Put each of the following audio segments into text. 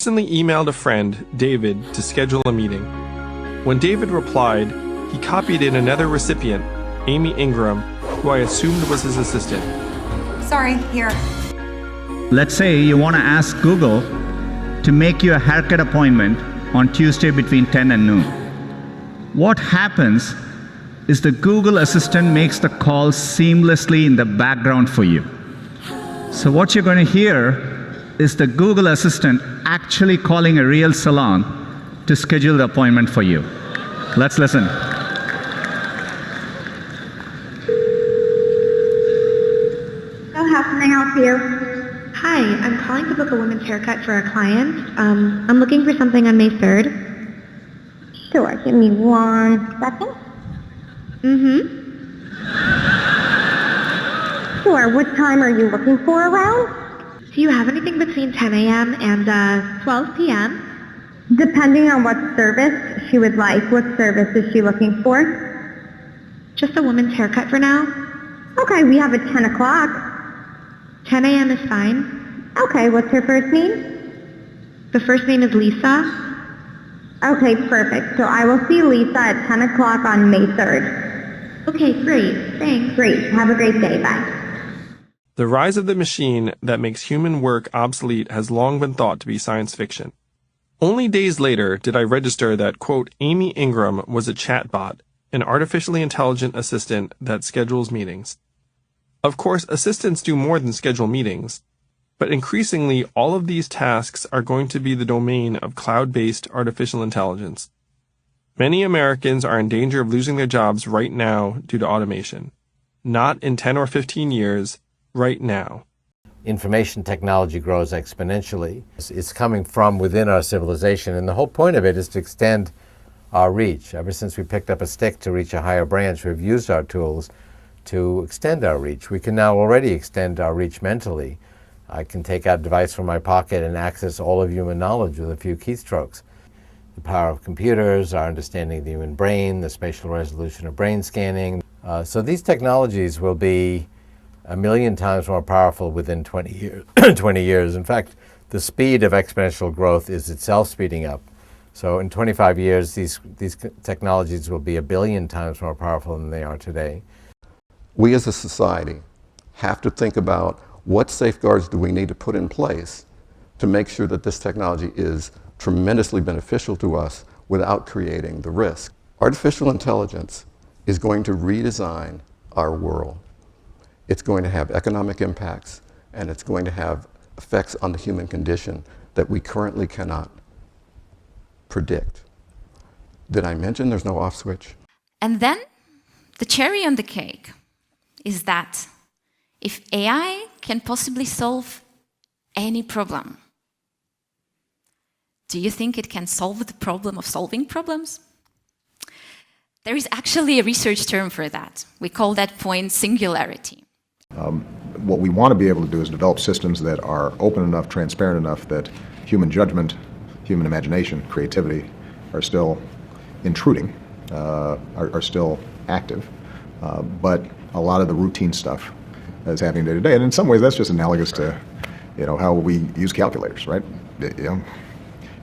Recently emailed a friend, David, to schedule a meeting. When David replied, he copied in another recipient, Amy Ingram, who I assumed was his assistant. Sorry, here. Let's say you want to ask Google to make you a haircut appointment on Tuesday between 10 and noon. What happens is the Google Assistant makes the call seamlessly in the background for you. So what you're going to hear is the Google Assistant actually calling a real salon to schedule the appointment for you. Let's listen. So how can I help you? Hi, I'm calling to book a women's haircut for a client. I'm looking for something on May 3rd. Sure, give me 1 second. Sure, what time are you looking for around? Do you have anything between 10 a.m. and 12 p.m.? Depending on what service she would like. What service is she looking for? Just a woman's haircut for now. Okay, we have a 10 o'clock. 10 a.m. is fine. Okay, what's her first name? The first name is Lisa. Okay, perfect. So I will see Lisa at 10 o'clock on May 3rd. Okay, great. Thanks. Great. Have a great day. Bye. The rise of the machine that makes human work obsolete has long been thought to be science fiction. Only days later did I register that, quote, Amy Ingram was a chatbot, an artificially intelligent assistant that schedules meetings. Of course, assistants do more than schedule meetings, but increasingly all of these tasks are going to be the domain of cloud-based artificial intelligence. Many Americans are in danger of losing their jobs right now due to automation. Not in 10 or 15 years, right now. Information technology grows exponentially. It's coming from within our civilization, and the whole point of it is to extend our reach. Ever since we picked up a stick to reach a higher branch, we've used our tools to extend our reach. We can now already extend our reach mentally. I can take out a device from my pocket and access all of human knowledge with a few keystrokes. The power of computers, our understanding of the human brain, the spatial resolution of brain scanning. So these technologies will be 1,000,000 times more powerful within 20 years. 20 years. In fact, the speed of exponential growth is itself speeding up. So in 25 years, these technologies will be 1,000,000,000 times more powerful than they are today. We as a society have to think about what safeguards do we need to put in place to make sure that this technology is tremendously beneficial to us without creating the risk. Artificial intelligence is going to redesign our world. It's going to have economic impacts, and it's going to have effects on the human condition that we currently cannot predict. Did I mention there's no off switch? And then the cherry on the cake is that if AI can possibly solve any problem, do you think it can solve the problem of solving problems? There is actually a research term for that. We call that point singularity. What we want to be able to do is develop systems that are open enough, transparent enough that human judgment, human imagination, creativity are still intruding, are still active, but a lot of the routine stuff is happening day to day. And in some ways, that's just analogous to, how we use calculators, right?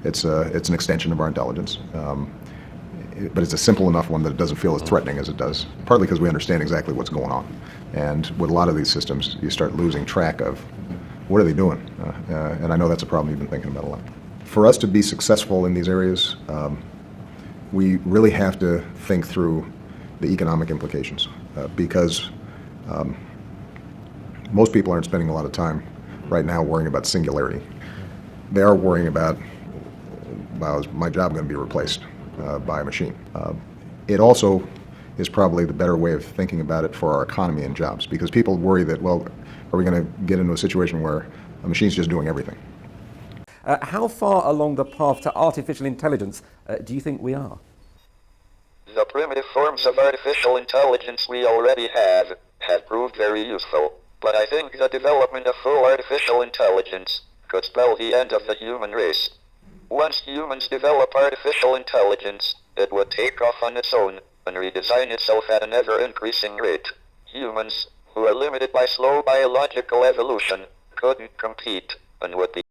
It's an extension of our intelligence, but it's a simple enough one that it doesn't feel as threatening as it does. Partly because we understand exactly what's going on, and with a lot of these systems, you start losing track of what are they doing, and I know that's a problem you've been thinking about a lot. For us to be successful in these areas, we really have to think through the economic implications, because most people aren't spending a lot of time right now worrying about singularity. They are worrying about, is my job going to be replaced by a machine? It also is probably the better way of thinking about it for our economy and jobs, because people worry that, are we going to get into a situation where a machine's just doing everything? How far along the path to artificial intelligence do you think we are? The primitive forms of artificial intelligence we already have proved very useful, but I think the development of full artificial intelligence could spell the end of the human race. Once humans develop artificial intelligence, it would take off on its own and redesign itself at an ever-increasing rate. Humans, who are limited by slow biological evolution, couldn't compete and would be